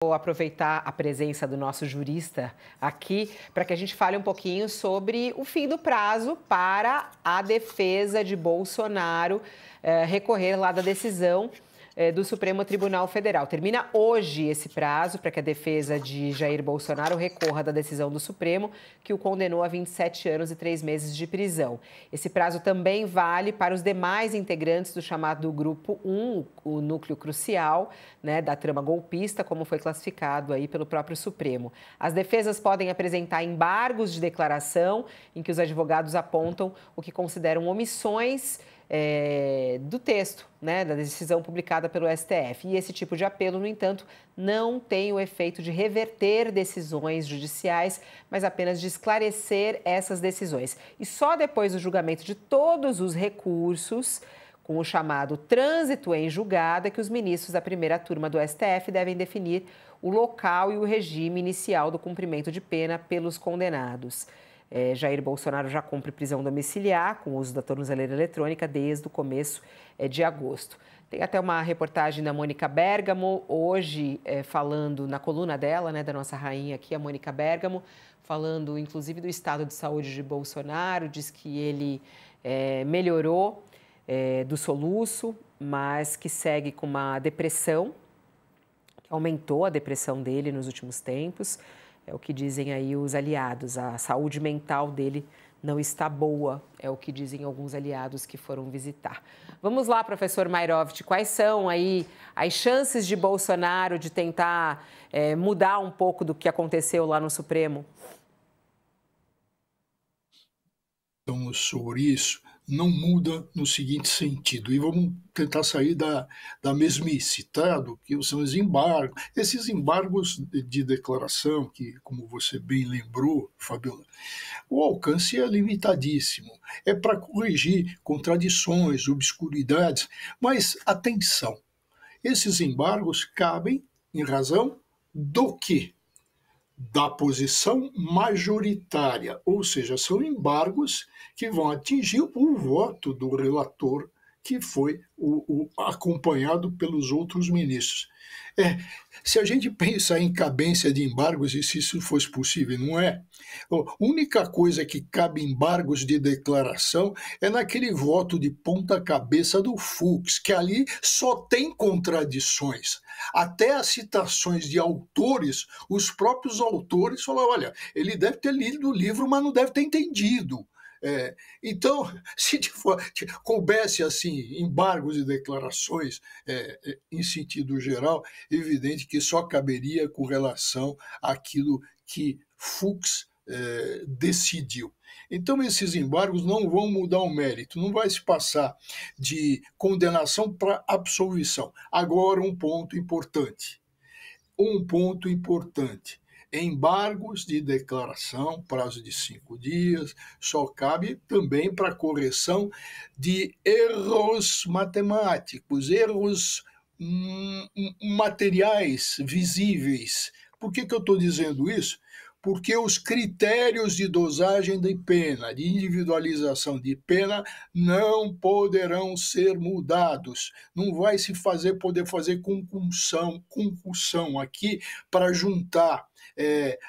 Vou aproveitar a presença do nosso jurista aqui para que a gente fale um pouquinho sobre o fim do prazo para a defesa de Bolsonaro recorrer lá da decisão do Supremo Tribunal Federal. Termina hoje esse prazo para que a defesa de Jair Bolsonaro recorra da decisão do Supremo, que o condenou a 27 anos e 3 meses de prisão. Esse prazo também vale para os demais integrantes do chamado Grupo 1, o núcleo crucial, né, da trama golpista, como foi classificado aí pelo próprio Supremo. As defesas podem apresentar embargos de declaração em que os advogados apontam o que consideram omissões do texto, né, da decisão publicada pelo STF. E esse tipo de apelo, no entanto, não tem o efeito de reverter decisões judiciais, mas apenas de esclarecer essas decisões. E só depois do julgamento de todos os recursos, com o chamado trânsito em julgada, que os ministros da primeira turma do STF devem definir o local e o regime inicial do cumprimento de pena pelos condenados. Jair Bolsonaro já cumpre prisão domiciliar com o uso da tornozeleira eletrônica desde o começo de agosto. Tem até uma reportagem da Mônica Bergamo, hoje falando na coluna dela, né, da nossa rainha aqui, a Mônica Bergamo, falando inclusive do estado de saúde de Bolsonaro, diz que ele melhorou do soluço, mas que segue com uma depressão, que aumentou a depressão dele nos últimos tempos. É o que dizem aí os aliados, a saúde mental dele não está boa, é o que dizem alguns aliados que foram visitar. Vamos lá, professor Mairovich, quais são aí as chances de Bolsonaro de tentar mudar um pouco do que aconteceu lá no Supremo? Então, sobre isso, não muda no seguinte sentido, e vamos tentar sair da mesmice, tá? Do que são os embargos. Esses embargos de declaração, que, como você bem lembrou, Fabiola, o alcance é limitadíssimo. É para corrigir contradições, obscuridades, mas atenção, esses embargos cabem em razão do quê? Da posição majoritária, ou seja, são embargos que vão atingir o voto do relator, que foi acompanhado pelos outros ministros. Se a gente pensa em cabência de embargos, e se isso fosse possível, não é? A única coisa que cabe embargos de declaração é naquele voto de ponta cabeça do Fux, que ali só tem contradições. Até as citações de autores, os próprios autores falam, olha, ele deve ter lido o livro, mas não deve ter entendido. Então, se coubesse assim embargos e declarações em sentido geral, evidente que só caberia com relação àquilo que Fux decidiu. Então, esses embargos não vão mudar o mérito, não vai se passar de condenação para absolvição. Agora, um ponto importante. Embargos de declaração, prazo de 5 dias, só cabe também para correção de erros matemáticos, erros materiais, visíveis. Por que eu estou dizendo isso? Porque os critérios de dosagem de pena, de individualização de pena, não poderão ser mudados. Não vai se poder fazer concussão aqui para juntar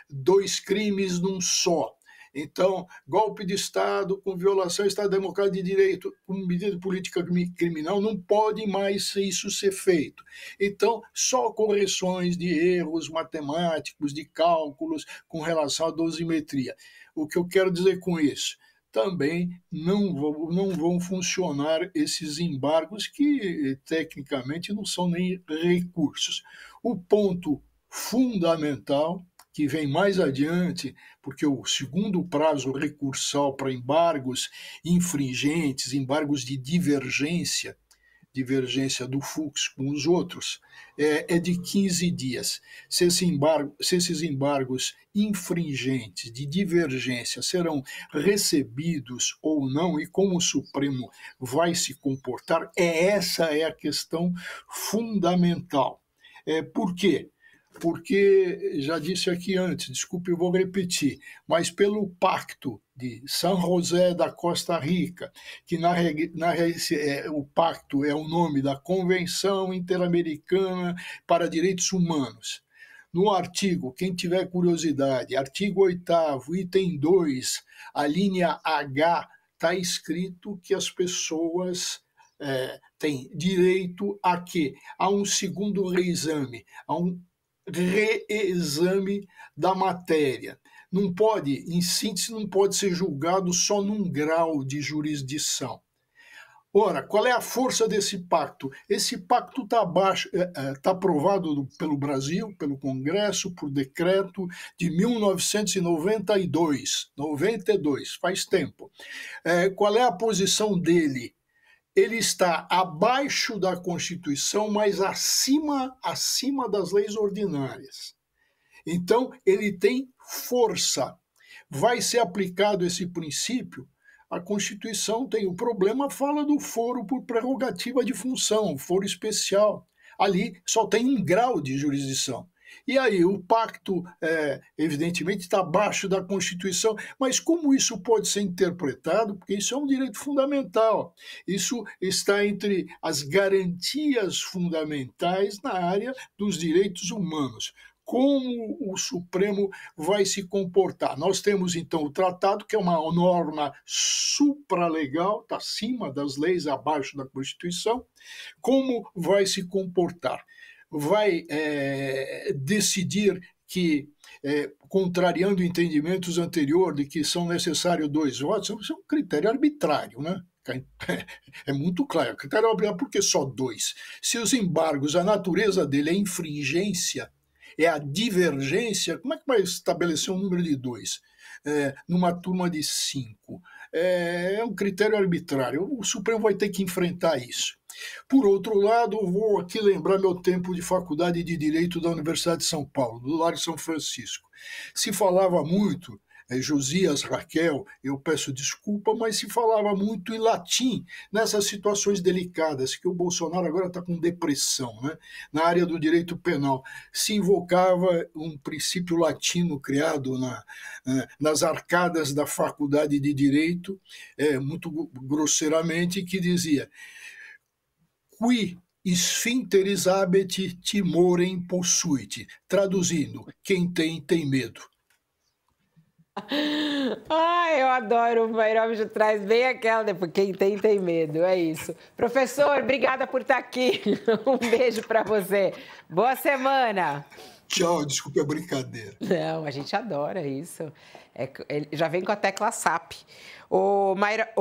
dois crimes num só. Então, golpe de Estado com violação do Estado Democrático de Direito, com medida de política criminal, não pode mais isso ser feito. Então, só correções de erros matemáticos, de cálculos com relação à dosimetria. O que eu quero dizer com isso? Também não vão funcionar esses embargos que, tecnicamente, não são nem recursos. O ponto fundamental que vem mais adiante, porque o segundo prazo recursal para embargos infringentes, embargos de divergência do Fux com os outros, é de 15 dias. Se esses embargos infringentes de divergência serão recebidos ou não e como o Supremo vai se comportar, essa é a questão fundamental. Por quê? Porque, já disse aqui antes, desculpe, eu vou repetir, mas pelo Pacto de San José da Costa Rica, que o pacto é o nome da Convenção Interamericana para Direitos Humanos, No artigo, quem tiver curiosidade, artigo 8º, item 2, a linha H, está escrito que as pessoas têm direito a quê? A um segundo reexame, a um reexame da matéria. Não pode, em síntese, não pode ser julgado só num grau de jurisdição. Ora, qual é a força desse pacto? Esse pacto está aprovado pelo Brasil, pelo Congresso, por decreto de 1992, 92, faz tempo. Qual é a posição dele? Ele está abaixo da Constituição, mas acima das leis ordinárias. Então, ele tem força. Vai ser aplicado esse princípio? A Constituição tem o problema, fala do foro por prerrogativa de função, foro especial. Ali só tem um grau de jurisdição. E aí, o pacto, evidentemente, está abaixo da Constituição, mas como isso pode ser interpretado? Porque isso é um direito fundamental. Isso está entre as garantias fundamentais na área dos direitos humanos. Como o Supremo vai se comportar? Nós temos, então, o tratado, que é uma norma supralegal, está acima das leis, abaixo da Constituição. Como vai se comportar? Vai decidir que, contrariando entendimentos anteriores de que são necessários 2 votos, isso é um critério arbitrário, né? É muito claro, critério arbitrário, por que só 2? Se os embargos, a natureza dele é infringência, é a divergência, como é que vai estabelecer um número de 2 numa turma de 5? É um critério arbitrário, o Supremo vai ter que enfrentar isso. Por outro lado, vou aqui lembrar meu tempo de faculdade de Direito da Universidade de São Paulo, do Largo São Francisco. Se falava muito, Josias, Raquel, eu peço desculpa, mas se falava muito em latim nessas situações delicadas, que o Bolsonaro agora está com depressão, né? Na área do direito penal. Se invocava um princípio latino criado nas arcadas da faculdade de Direito, muito grosseiramente, que dizia: qui sphincteris habet timorem possuit. Traduzindo, quem tem, tem medo. Ai, eu adoro, o Mairovich traz bem aquela, depois quem tem, tem medo, é isso. Professor, obrigada por estar aqui, um beijo para você, boa semana. Tchau, desculpe a brincadeira. Não, a gente adora isso, ele já vem com a tecla SAP. O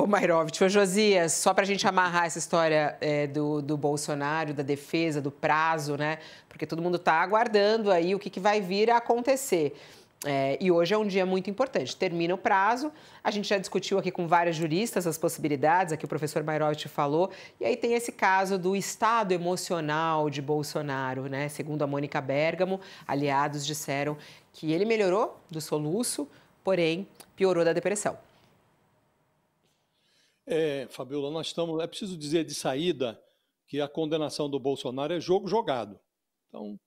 Mairovich, o Josias, só para a gente amarrar essa história do Bolsonaro, da defesa, do prazo, né? Porque todo mundo está aguardando aí o que vai vir a acontecer. E hoje é um dia muito importante. Termina o prazo, a gente já discutiu aqui com vários juristas as possibilidades, aqui o professor Mairovich falou, e aí tem esse caso do estado emocional de Bolsonaro, né? Segundo a Mônica Bergamo, aliados disseram que ele melhorou do soluço, porém piorou da depressão. Fabiola, é preciso dizer de saída que a condenação do Bolsonaro é jogo jogado. Então,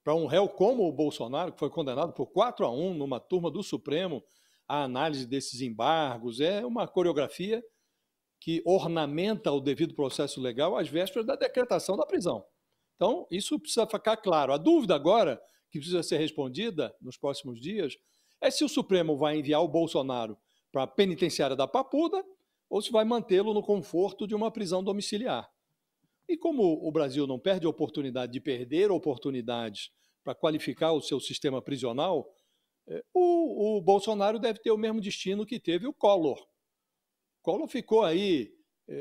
para um réu como o Bolsonaro, que foi condenado por 4-1 numa turma do Supremo, a análise desses embargos é uma coreografia que ornamenta o devido processo legal às vésperas da decretação da prisão. Então, isso precisa ficar claro. A dúvida agora, que precisa ser respondida nos próximos dias, é se o Supremo vai enviar o Bolsonaro para a penitenciária da Papuda ou se vai mantê-lo no conforto de uma prisão domiciliar. E como o Brasil não perde a oportunidade de perder oportunidades para qualificar o seu sistema prisional, o Bolsonaro deve ter o mesmo destino que teve o Collor. Collor ficou aí,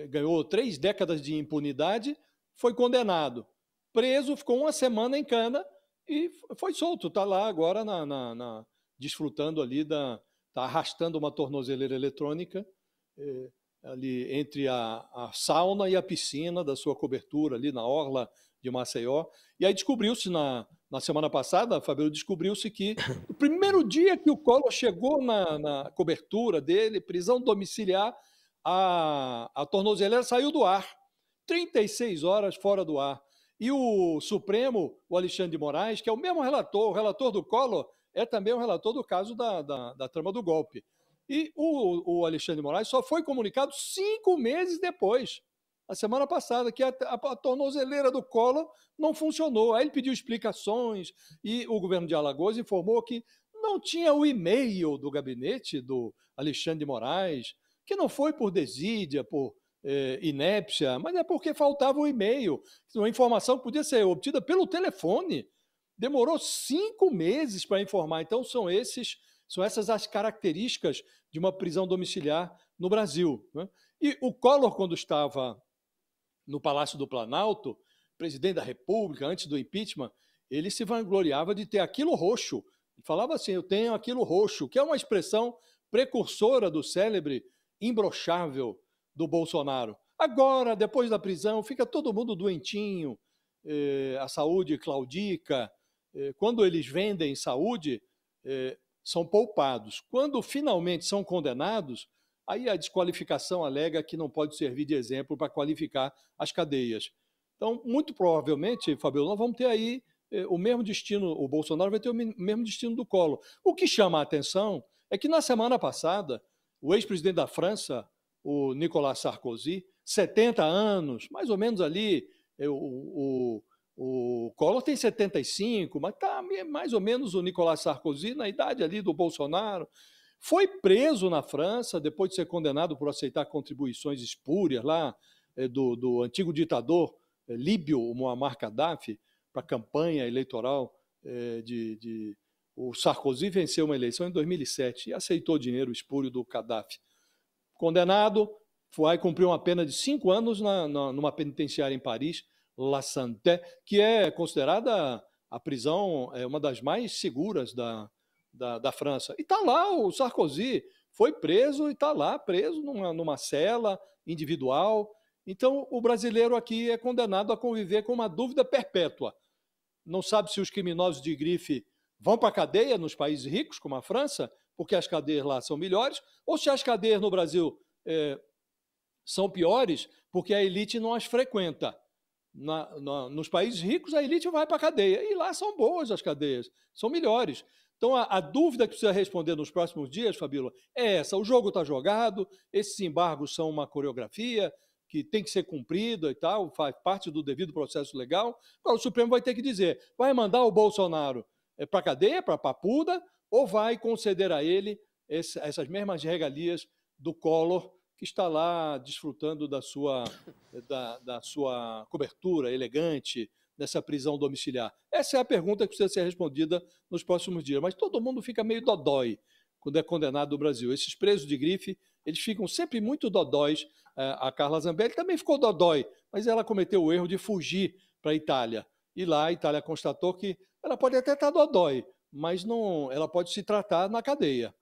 ganhou 3 décadas de impunidade, foi condenado, preso, ficou 1 semana em cana e foi solto. Está lá agora desfrutando ali, está arrastando uma tornozeleira eletrônica, ali entre a sauna e a piscina da sua cobertura, ali na orla de Maceió. E aí descobriu-se, na semana passada, Fabio, descobriu-se que no primeiro dia que o Collor chegou na cobertura dele, prisão domiciliar, a tornozeleira saiu do ar. 36 horas fora do ar. E o Supremo, o Alexandre de Moraes, que é o mesmo relator, o relator do Collor, é também o relator do caso da trama do golpe. E o Alexandre de Moraes só foi comunicado 5 meses depois. a semana passada, que a tornozeleira do Collor não funcionou. Aí ele pediu explicações e o governo de Alagoas informou que não tinha o e-mail do gabinete do Alexandre de Moraes, que não foi por desídia, por inépcia, mas é porque faltava o e-mail. Uma informação que podia ser obtida pelo telefone. Demorou 5 meses para informar. Então, são essas as características de uma prisão domiciliar no Brasil, né? E o Collor, quando estava no Palácio do Planalto, presidente da República, antes do impeachment, ele se vangloriava de ter aquilo roxo. Ele falava assim, eu tenho aquilo roxo, que é uma expressão precursora do célebre imbrochável do Bolsonaro. Agora, depois da prisão, fica todo mundo doentinho, a saúde claudica. Quando eles vendem saúde, são poupados. Quando finalmente são condenados, aí a desqualificação alega que não pode servir de exemplo para qualificar as cadeias. Então, muito provavelmente, Fabiola, nós vamos ter aí o mesmo destino, o Bolsonaro vai ter o mesmo destino do Collor. O que chama a atenção é que na semana passada, o ex-presidente da França, o Nicolas Sarkozy, 70 anos, mais ou menos ali, o Collor tem 75, mas está mais ou menos o Nicolas Sarkozy na idade ali do Bolsonaro. Foi preso na França, depois de ser condenado por aceitar contribuições espúrias lá do antigo ditador líbio, o Muammar Gaddafi, para a campanha eleitoral o Sarkozy venceu uma eleição em 2007 e aceitou dinheiro espúrio do Gaddafi. Condenado, vai cumprir uma pena de 5 anos numa penitenciária em Paris, La Santé, que é considerada a prisão uma das mais seguras da França. E está lá o Sarkozy, foi preso e está lá preso numa cela individual. Então, o brasileiro aqui é condenado a conviver com uma dúvida perpétua. Não sabe se os criminosos de grife vão para a cadeia nos países ricos, como a França, porque as cadeias lá são melhores, ou se as cadeias no Brasil são piores, porque a elite não as frequenta. Nos países ricos, a elite vai para a cadeia, e lá são boas as cadeias, são melhores. Então, a dúvida que precisa responder nos próximos dias, Fabíola, é essa: o jogo está jogado, esses embargos são uma coreografia que tem que ser cumprida e tal, faz parte do devido processo legal. Agora, o Supremo vai ter que dizer, vai mandar o Bolsonaro para a cadeia, para a papuda, ou vai conceder a ele essas mesmas regalias do Collor, que está lá desfrutando da sua cobertura elegante nessa prisão domiciliar? Essa é a pergunta que precisa ser respondida nos próximos dias. Mas todo mundo fica meio dodói quando é condenado no Brasil. Esses presos de grife, eles ficam sempre muito dodóis. A Carla Zambelli também ficou dodói, mas ela cometeu o erro de fugir para a Itália. E lá a Itália constatou que ela pode até estar dodói, mas não, ela pode se tratar na cadeia.